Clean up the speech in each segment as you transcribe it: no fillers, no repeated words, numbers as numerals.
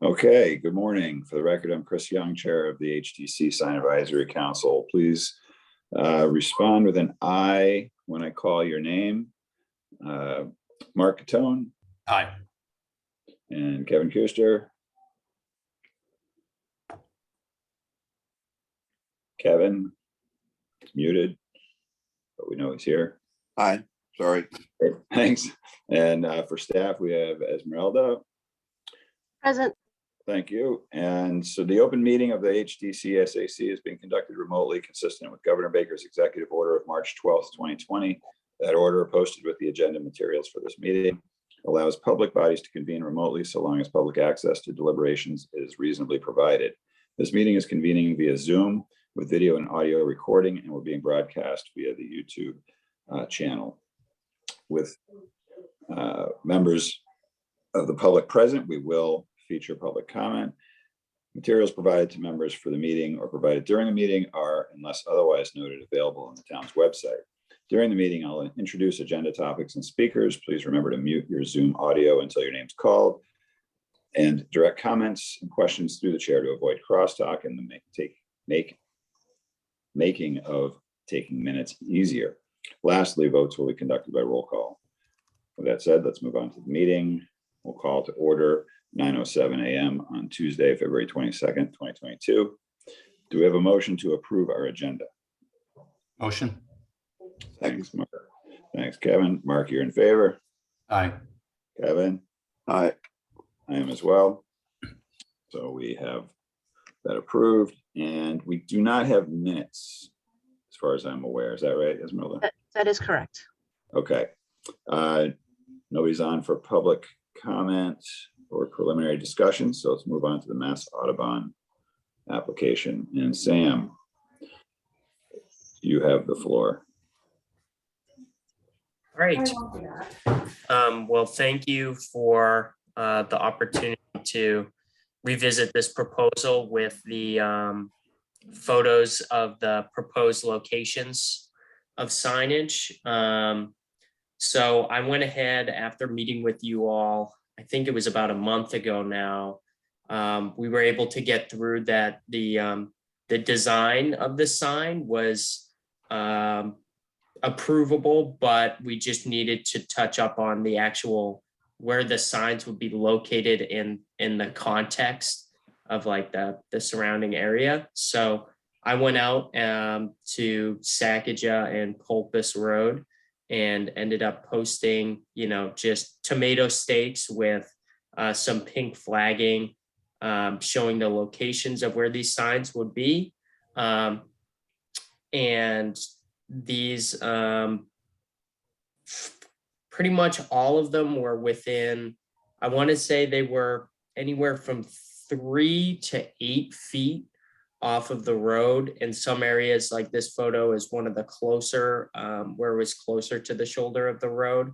Okay, good morning. For the record, I'm Chris Young, Chair of the HDC Sign Advisory Council. Please respond with an I when I call your name. Mark Catone. Aye. And Kevin Kuster. Kevin, muted, but we know he's here. Aye, sorry. Great, thanks. And for staff, we have Esmeralda. Present. Thank you. And so the open meeting of the HDC SAC is being conducted remotely, consistent with Governor Baker's executive order of March 12th, 2020. That order, posted with the agenda materials for this meeting, allows public bodies to convene remotely so long as public access to deliberations is reasonably provided. This meeting is convening via Zoom with video and audio recording, and we're being broadcast via the YouTube channel. With members of the public present, we will feature public comment. Materials provided to members for the meeting or provided during the meeting are, unless otherwise noted, available on the town's website. During the meeting, I'll introduce agenda topics and speakers. Please remember to mute your Zoom audio until your name's called, and direct comments and questions through the chair to avoid crosstalk and the making of taking minutes easier. Lastly, votes will be conducted by roll call. With that said, let's move on to the meeting. We'll call to order 9:07 a.m. on Tuesday, February 22nd, 2022. Do we have a motion to approve our agenda? Motion. Thanks, Mark. Thanks, Kevin. Mark, you're in favor? Aye. Kevin? Aye. I am as well. So we have that approved, and we do not have minutes as far as I'm aware. Is that right, Esmeralda? That is correct. Okay. Nobody's on for public comment or preliminary discussion, so let's move on to the Mass Audubon application. And Sam, you have the floor. All right. Well, thank you for the opportunity to revisit this proposal with the photos of the proposed locations of signage. So I went ahead after meeting with you all, I think it was about a month ago now. We were able to get through that the design of the sign was approvable, but we just needed to touch up on the actual where the signs would be located in the context of like the surrounding area. So I went out to Sacajah and Pulpus Road and ended up posting, just tomato stakes with some pink flagging showing the locations of where these signs would be. And these, pretty much all of them were within, I want to say they were anywhere from 3 to 8 feet off of the road. In some areas, like this photo is one of the closer, where it was closer to the shoulder of the road.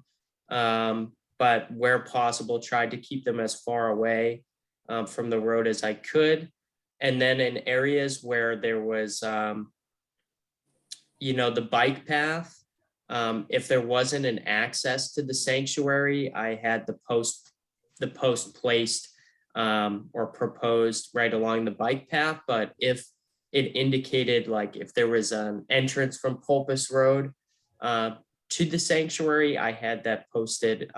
But where possible, tried to keep them as far away from the road as I could. And then in areas where there was, the bike path, if there wasn't an access to the sanctuary, I had the post placed or proposed right along the bike path. But if it indicated, like if there was an entrance from Pulpus Road to the sanctuary, I had that posted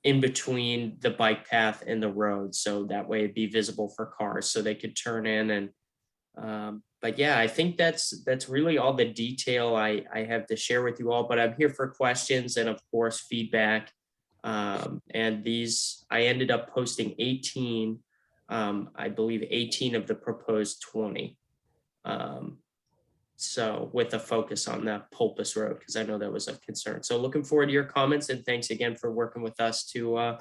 in between the bike path and the road. So that way it'd be visible for cars so they could turn in. And but yeah, I think that's really all the detail I have to share with you all, but I'm here for questions and of course feedback. And these, I ended up posting 18, I believe 18 of the proposed 20. So with a focus on that Pulpus Road, because I know that was a concern. So looking forward to your comments, and thanks again for working with us to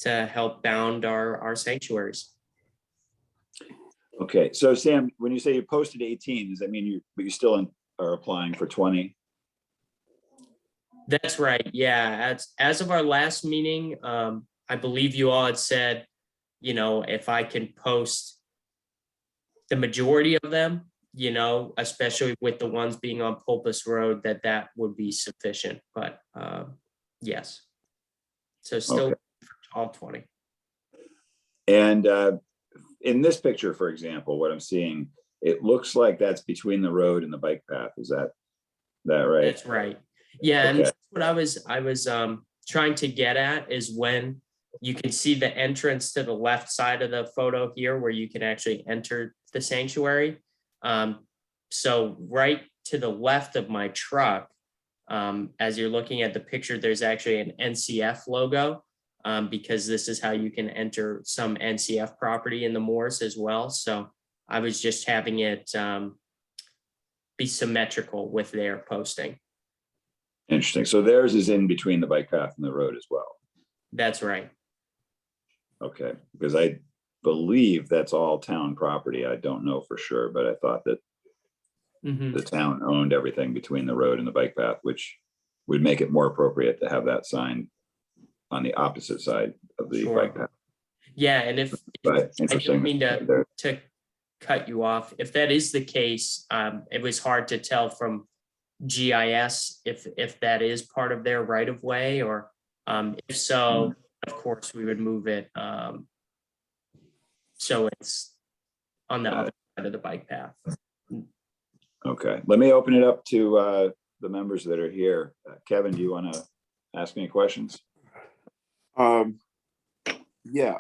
help bound our sanctuaries. Okay, so Sam, when you say you posted 18, does that mean you still are applying for 20? That's right. Yeah. As of our last meeting, I believe you all had said, if I can post the majority of them, especially with the ones being on Pulpus Road, that would be sufficient. But yes. So still Okay. all 20. And in this picture, for example, what I'm seeing, it looks like that's between the road and the bike path. Is that right? That's right. Yeah, and Okay. that's what I was trying to get at is when you can see the entrance to the left side of the photo here where you can actually enter the sanctuary. So right to the left of my truck, as you're looking at the picture, there's actually an NCF logo, because this is how you can enter some NCF property in the moors as well. So I was just having it be symmetrical with their posting. Interesting. So theirs is in between the bike path and the road as well. That's right. Okay, because I believe that's all town property. I don't know for sure, but I thought that Mhm. the town owned everything between the road and the bike path, which would make it more appropriate to have that sign on the opposite side of the Sure. bike path. Yeah, and if But I don't interesting. mean There- to cut you off, if that is the case, it was hard to tell from GIS if that is part of their right of way, or if so, of course, we would move it so it's on the Got other side of the bike path. Okay, let me open it up to the members that are here. Kevin, do you want to ask any questions? Yeah,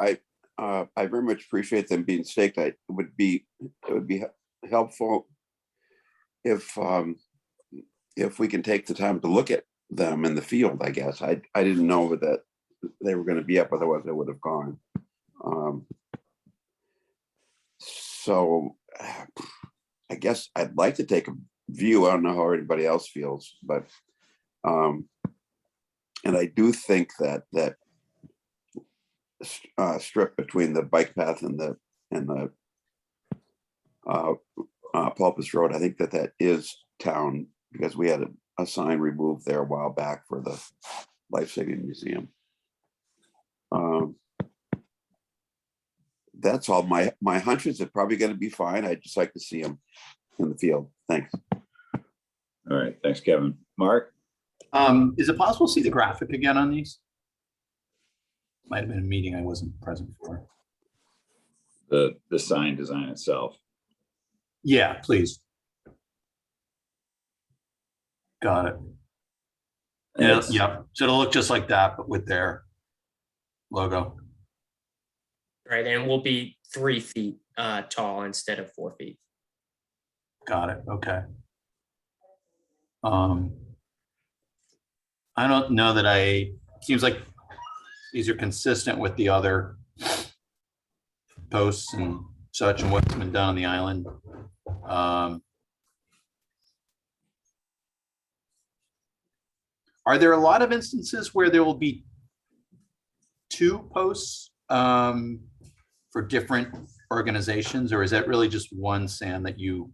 I very much appreciate them being staked. It would be helpful if we can take the time to look at them in the field, I guess. I didn't know that they were going to be up, otherwise I would have gone. So I guess I'd like to take a view. I don't know how everybody else feels, but and I do think that strip between the bike path and the Pulpus Road, I think that is town, because we had a sign removed there a while back for the Life Saving Museum. That's all. My hunches are probably going to be fine. I'd just like to see them in the field. Thanks. All right, thanks, Kevin. Mark? Is it possible to see the graphic again on these? Might have been a meeting I wasn't present for. The sign design itself. Yeah, please. Got it. Yeah, It's- yeah. So it'll look just like that, but with their logo. Right, and we'll be 3 feet tall instead of 4 feet. Got it. Okay. I don't know that seems like these are consistent with the other posts and such and what's been done on the island. Are there a lot of instances where there will be 2 posts for different organizations, or is that really just one, Sam, that you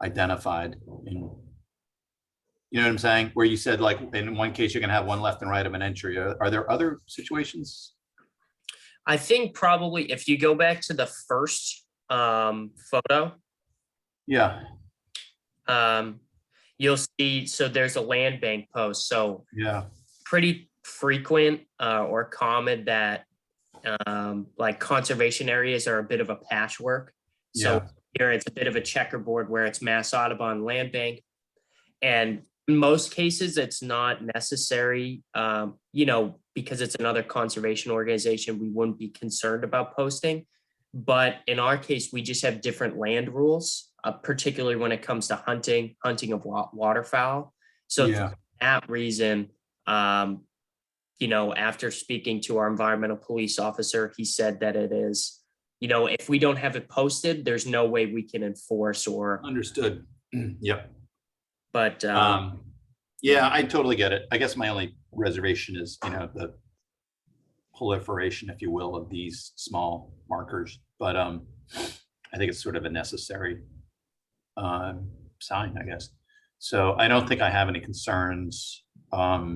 identified in? You know what I'm saying? Where you said, like, in one case, you're gonna have one left and right of an entry. Are there other situations? I think probably if you go back to the first photo, Yeah, you'll see, so there's a land bank post. So yeah, pretty frequent or common that like conservation areas are a bit of a patchwork. So yeah, here it's a bit of a checkerboard where it's Mass Audubon Land Bank. And in most cases, it's not necessary, because it's another conservation organization, we wouldn't be concerned about posting. But in our case, we just have different land rules, particularly when it comes to hunting of waterfowl. So yeah. for that reason, after speaking to our environmental police officer, he said that it is, if we don't have it posted, there's no way we can enforce or, Understood. Yep. but Yeah, I totally get it. I guess my only reservation is, the proliferation, if you will, of these small markers. But I think it's sort of a necessary sign, I guess. So I don't think I have any concerns. I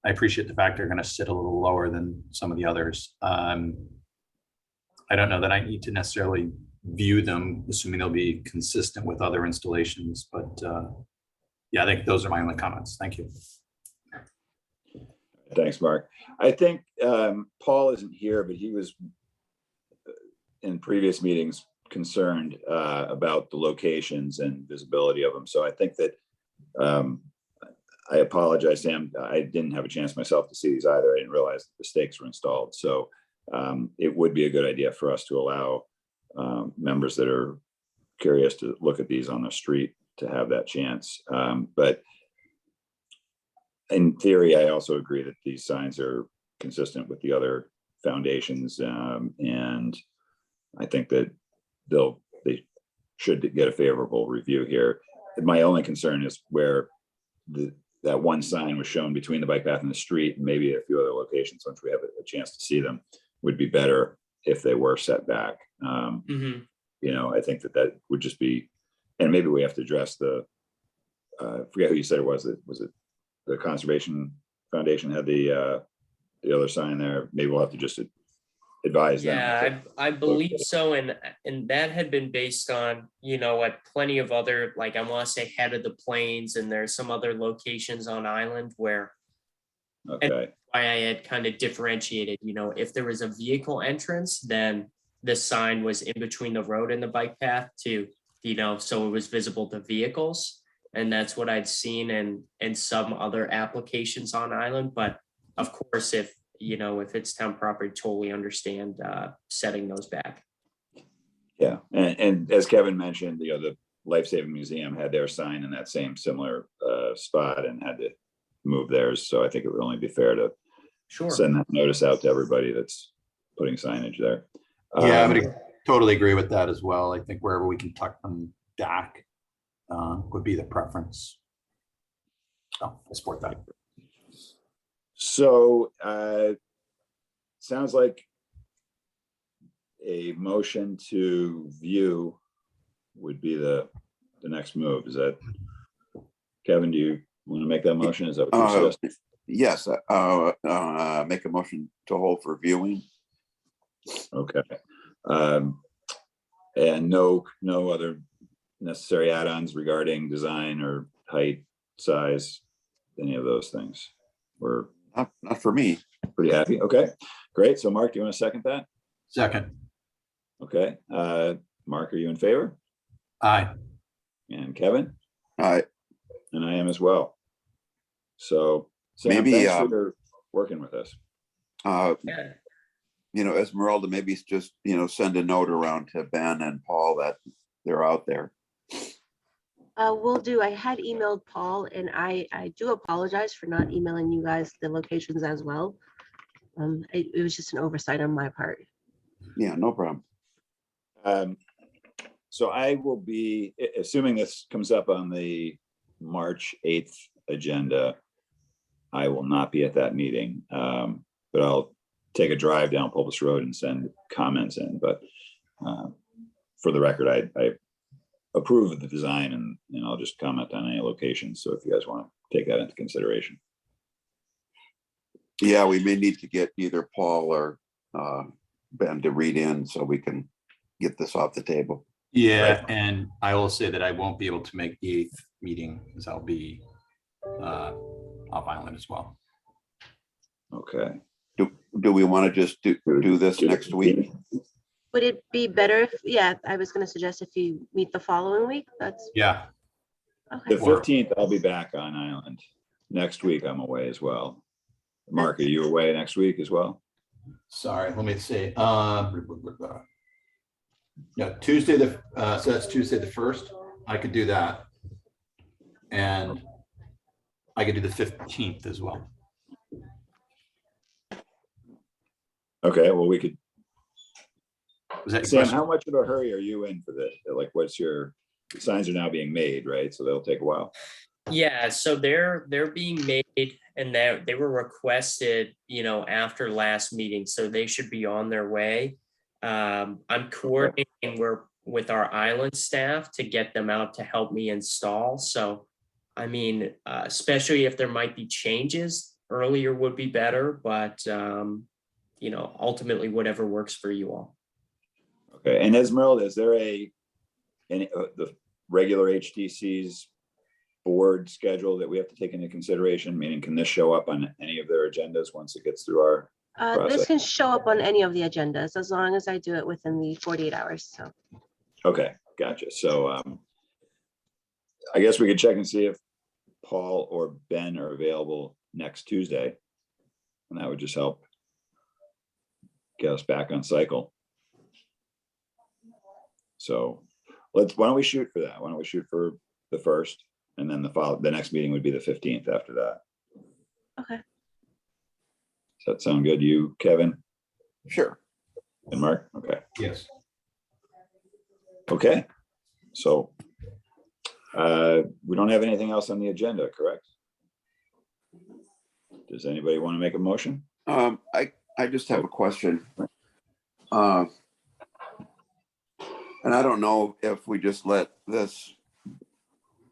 appreciate the fact they're going to sit a little lower than some of the others. I don't know that I need to necessarily view them, assuming they'll be consistent with other installations, but yeah, I think those are my only comments. Thank you. Thanks, Mark. I think Paul isn't here, but he was in previous meetings concerned about the locations and visibility of them. So I think that I apologize, Sam. I didn't have a chance myself to see these either. I didn't realize the stakes were installed. So it would be a good idea for us to allow members that are curious to look at these on the street to have that chance. But in theory, I also agree that these signs are consistent with the other foundations, and I think that they should get a favorable review here. My only concern is where that one sign was shown between the bike path and the street, and maybe a few other locations, once we have a chance to see them, would be better if they were set back. I think that would just be, and maybe we have to address I forget who you said it was. Was it the Conservation Foundation had the other sign there? Maybe we'll have to just advise them. Yeah, I believe so. And that had been based on, at plenty of other, like I want to say Head of the Plains, and there's some other locations on island where Okay. why I had kind of differentiated, if there was a vehicle entrance, then the sign was in between the road and the bike path to, so it was visible to vehicles. And that's what I'd seen in some other applications on island. But of course, if it's town property, totally understand setting those back. Yeah, and as Kevin mentioned, the Life Saving Museum had their sign in that same similar spot and had to move theirs. So I think it would only be fair to send that notice out to everybody that's putting signage there. Yeah, I would totally agree with that as well. I think wherever we can tuck them back would be the preference. So I support that. So sounds like a motion to view would be the next move. Is that, Kevin, do you want to make that motion? Is that what you're suggesting? Yes, make a motion to hold for viewing. Okay. And no other necessary add-ons regarding design or height, size, any of those things? We're not for me. pretty happy. Okay, great. So Mark, do you want to second that? Second. Okay. Mark, are you in favor? Aye. And Kevin? Aye. And I am as well. So Sam, Maybe, thanks for working with us. Esmeralda, maybe just, send a note around to Ben and Paul that they're out there. Will do. I had emailed Paul, and I do apologize for not emailing you guys the locations as well. It was just an oversight on my part. Yeah, no problem. So I will be, assuming this comes up on the March 8th agenda, I will not be at that meeting, but I'll take a drive down Pulpus Road and send comments in. But for the record, I approve of the design, and I'll just comment on any locations. So if you guys want to take that into consideration. Yeah, we may need to get either Paul or Ben to read in so we can get this off the table. Yeah, Right. and I will say that I won't be able to make the 8th meeting because I'll be off island as well. Okay. Do we want to just do this next week? Would it be better if, yeah, I was going to suggest if you meet the following week? That's Yeah. The okay. 15th, I'll be back on island. Next week, I'm away as well. Mark, are you away next week as well? Sorry, let me see. Yeah, Tuesday so that's Tuesday the 1st. I could do that. And I could do the 15th as well. Okay, well, we could. Was that your Sam, question? how much of a hurry are you in for this? Like, what's the signs are now being made, right? So they'll take a while. Yeah, so they're being made, and they were requested, after last meeting, so they should be on their way. I'm coordinating with our island staff to get them out to help me install. So, I mean, especially if there might be changes, earlier would be better, but ultimately whatever works for you all. Okay, and Esmeralda, is there the regular HDCs board schedule that we have to take into consideration? Meaning, can this show up on any of their agendas once it gets through our This process? can show up on any of the agendas as long as I do it within the 48 hours. So Okay, gotcha. So I guess we could check and see if Paul or Ben are available next Tuesday. And that would just help get us back on cycle. So why don't we shoot for that? Why don't we shoot for the 1st, and then the next meeting would be the 15th after that. okay. Does that sound good to you, Kevin Sure. and Mark? Okay. Yes. Okay. So we don't have anything else on the agenda, correct? Does anybody want to make a motion? I just have a question. And I don't know if we just let this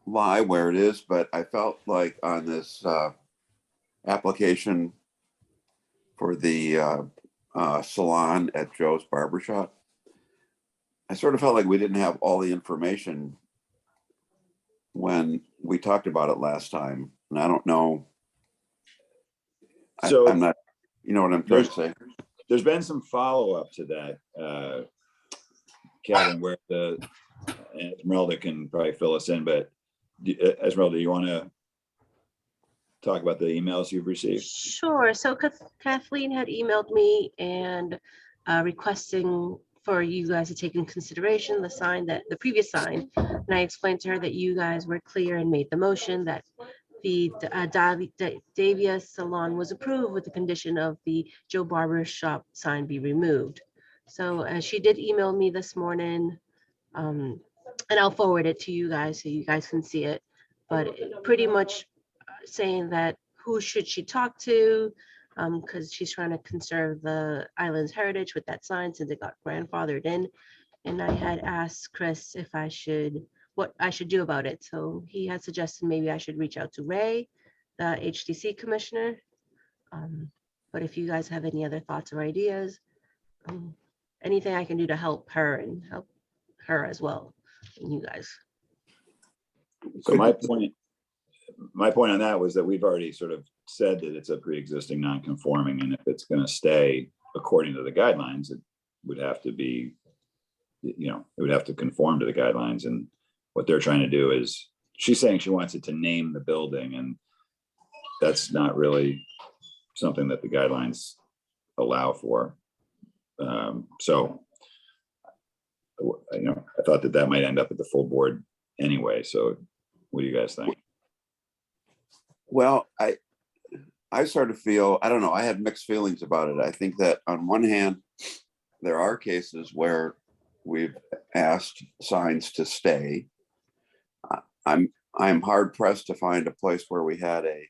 lie where it is, but I felt like on this application for the salon at Joe's Barbershop, I sort of felt like we didn't have all the information when we talked about it last time. And I don't know. So I'm not, you know what I'm trying to say? There's been some follow-up to that, Kevin, where and Esmeralda can probably fill us in, but Esmeralda, do you want to talk about the emails you've received? Sure. So Kathleen had emailed me and requesting for you guys to take in consideration the previous sign. And I explained to her that you guys were clear and made the motion that the Davia Salon was approved with the condition of the Joe Barber Shop sign be removed. So she did email me this morning, and I'll forward it to you guys so you guys can see it. But pretty much saying that who should she talk to, because she's trying to conserve the island's heritage with that sign since it got grandfathered in. And I had asked Chris if what I should do about it. So he had suggested maybe I should reach out to Ray, the HDC commissioner. But if you guys have any other thoughts or ideas, anything I can do to help her and help her as well, and you guys. So my point on that was that we've already sort of said that it's a pre-existing non-conforming, and if it's going to stay according to the guidelines, it would have to be, it would have to conform to the guidelines. And what they're trying to do is, she's saying she wants it to name the building, and that's not really something that the guidelines allow for. So, I thought that might end up at the full board anyway. So what do you guys think? Well, I sort of feel, I don't know, I have mixed feelings about it. I think that on one hand, there are cases where we've asked signs to stay. I'm hard pressed to find a place where we had a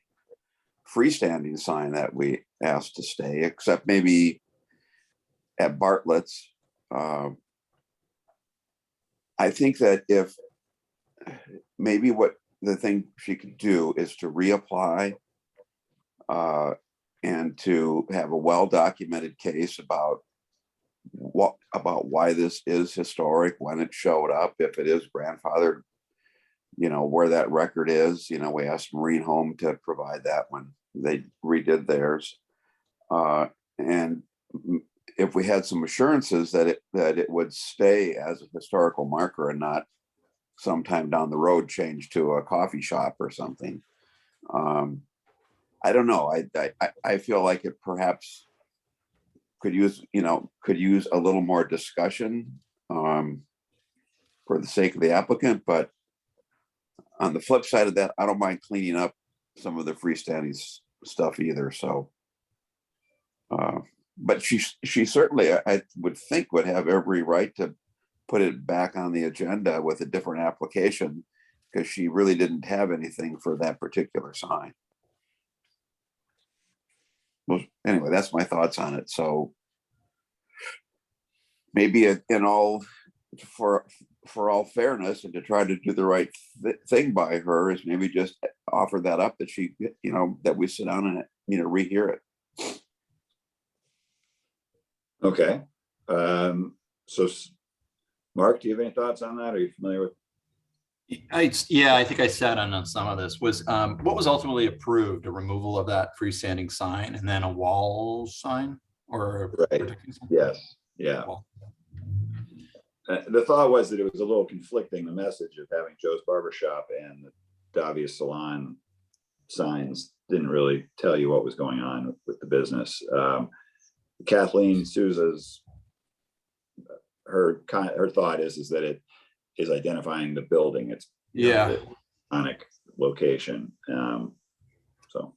freestanding sign that we asked to stay, except maybe at Bartlett's. I think that if maybe what the thing she could do is to reapply and to have a well-documented case about why this is historic, when it showed up, if it is grandfathered, where that record is. We asked Marine Home to provide that when they redid theirs. And if we had some assurances that it would stay as a historical marker and not sometime down the road change to a coffee shop or something. I don't know. I feel like it perhaps could use a little more discussion for the sake of the applicant. But on the flip side of that, I don't mind cleaning up some of the freestanding stuff either. So, but she certainly, I would think, would have every right to put it back on the agenda with a different application, because she really didn't have anything for that particular sign. Well, anyway, that's my thoughts on it. So maybe for all fairness and to try to do the right thing by her is maybe just offer that up, that she, that we sit down and, rehear it. Okay. So Mark, do you have any thoughts on that? Are you familiar with? Yeah, I think I sat on some of this. Was what was ultimately approved, a removal of that freestanding sign and then a wall sign or a Right. protecting sign? Yes, yeah. Wall. The thought was that it was a little conflicting, the message of having Joe's Barbershop and the Davia Salon signs didn't really tell you what was going on with the business. Kathleen Souza's, her thought is that it is identifying the building. It's Yeah. the iconic location. So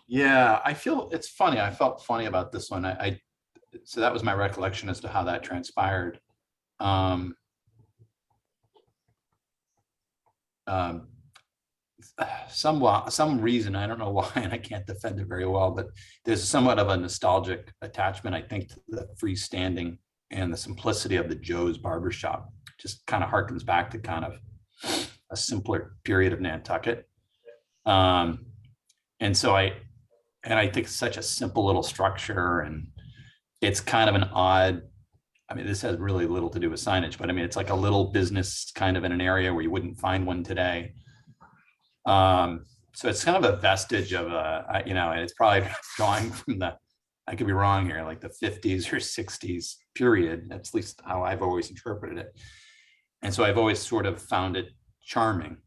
yeah, I feel it's funny. I felt funny about this one. So that was my recollection as to how that transpired. Um, some reason, I don't know why, and I can't defend it very well, but there's somewhat of a nostalgic attachment, I think, to the freestanding and the simplicity of the Joe's Barbershop. Just kind of harkens back to kind of a simpler period of Nantucket. And so I think it's such a simple little structure, and it's kind of an odd, I mean, this has really little to do with signage, but I mean, it's like a little business kind of in an area where you wouldn't find one today. So it's kind of a vestige of and it's probably drawing from I could be wrong here, like the 50s or 60s period. That's at least how I've always interpreted it. And so I've always sort of found it charming.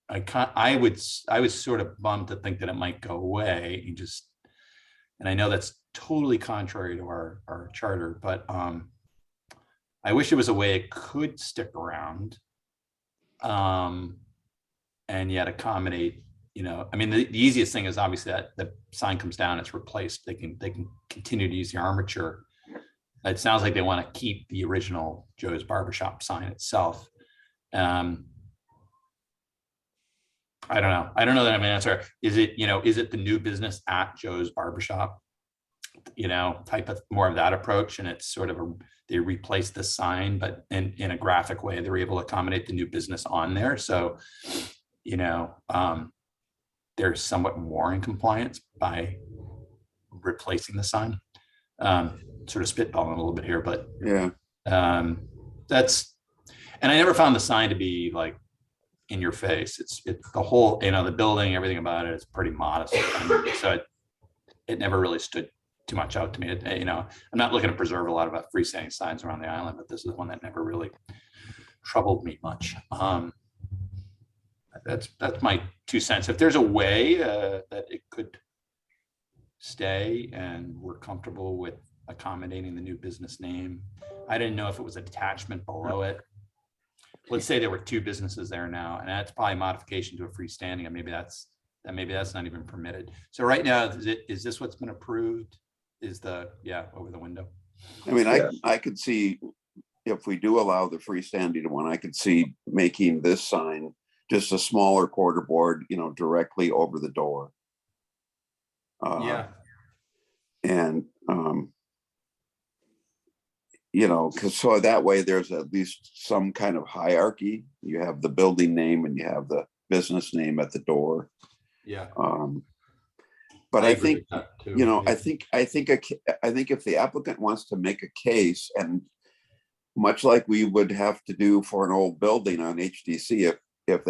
I was sort of bummed to think that it might go away and I know that's totally contrary to our charter, but I wish there was a way it could stick around and yet accommodate, I mean, the easiest thing is obviously that the sign comes down, it's replaced. They can continue to use the armature. It sounds like they want to keep the original Joe's Barbershop sign itself. I don't know. I don't know that I'm an answer. Is it the new business at Joe's Barbershop? Type of more of that approach, and it's sort of they replace the sign, but in a graphic way, they're able to accommodate the new business on there. So, they're somewhat more in compliance by replacing the sign. Sort of spitballing a little bit here, but Yeah. That's, and I never found the sign to be like in your face. It's the whole, the building, everything about it is pretty modest. So it never really stood too much out to me. I'm not looking to preserve a lot of freestanding signs around the island, but this is one that never really troubled me much. That's my 2 cents. If there's a way that it could stay and we're comfortable with accommodating the new business name, I didn't know if it was an attachment below it. Let's say there were 2 businesses there now, and that's probably a modification to a freestanding, and maybe that's not even permitted. So right now, is this what's been approved? Is over the window? I mean, I could see, if we do allow the freestanding one, I could see making this sign just a smaller quarter board, directly over the door. And because so that way there's at least some kind of hierarchy. You have the building name and you have the business name at the door. Yeah. But I think, I think if the applicant wants to make a case, and much like we would have to do for an old building on HDC, if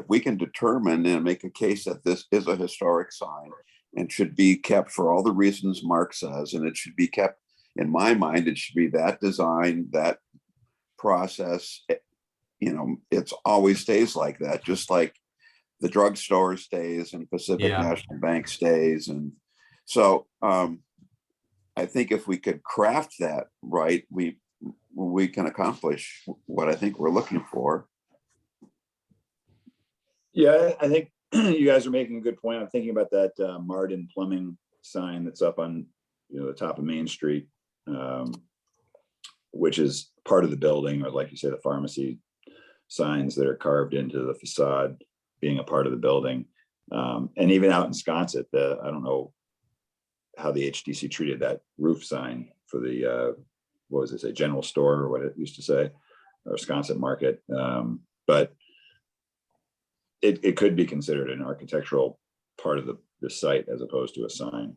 we can determine and make a case that this is a historic sign and should be kept for all the reasons Mark says, and it should be kept, in my mind, it should be that design, that process, it's always stays like that, just like the drugstore stays and Pacific National Bank stays. And so I think if we could craft that right, we can accomplish what I think we're looking for. Yeah, I think you guys are making a good point. I'm thinking about that Martin Plumbing sign that's up on the top of Main Street, which is part of the building, or like you say, the pharmacy signs that are carved into the facade being a part of the building. And even out in Sconset, I don't know how the HDC treated that roof sign for the, what was it say, general store, or what it used to say, or Sconset Market. But it could be considered an architectural part of the site as opposed to a sign.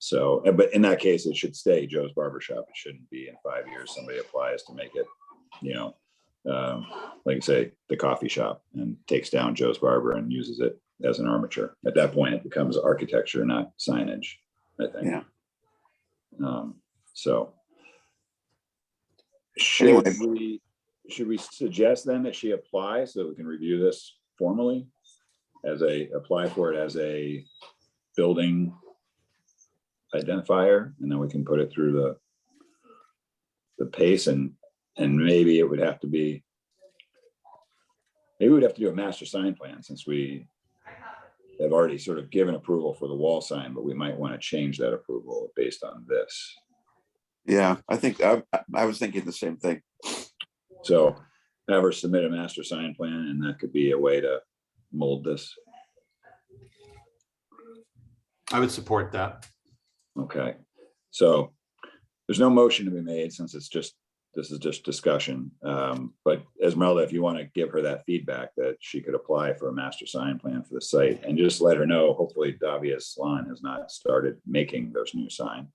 So, but in that case, it should stay Joe's Barber Shop. It shouldn't be in 5 years, somebody applies to make it, you know, like I say, the coffee shop and takes down Joe's Barber and uses it as an armature. At that point, it becomes architecture, not signage, I think. Yeah. So. Anyway. Should we suggest then that she apply so that we can review this formally? Apply for it as a building identifier, and then we can put it through the pace, and maybe it would have to be, maybe we'd have to do a master sign plan, since we have already sort of given approval for the wall sign, but we might want to change that approval based on this. Yeah, I think I was thinking the same thing. So have her submit a master sign plan, and that could be a way to mold this. I would support that. Okay, so there's no motion to be made, since this is just discussion. But Esmeralda, if you want to give her that feedback that she could apply for a master sign plan for the site, and just let her know, hopefully Davia's Salon has not started making those new sign,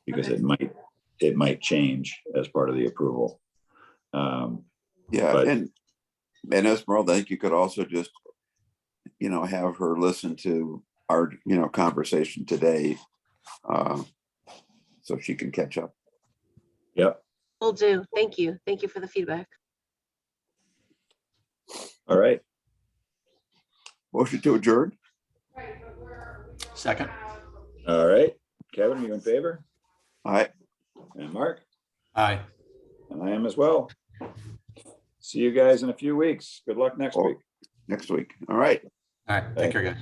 because it might change as part of the approval. Yeah, but- and Esmeralda, I think you could also just, have her listen to our, conversation today, so she can catch up. Yep. Will do. Thank you. Thank you for the feedback. All right. Motion to adjourn. Second. All right. Kevin, are you in favor? All right. And Mark? Aye. And I am as well. See you guys in a few weeks. Good luck next week. Next week. All right. All right. Take care, guys.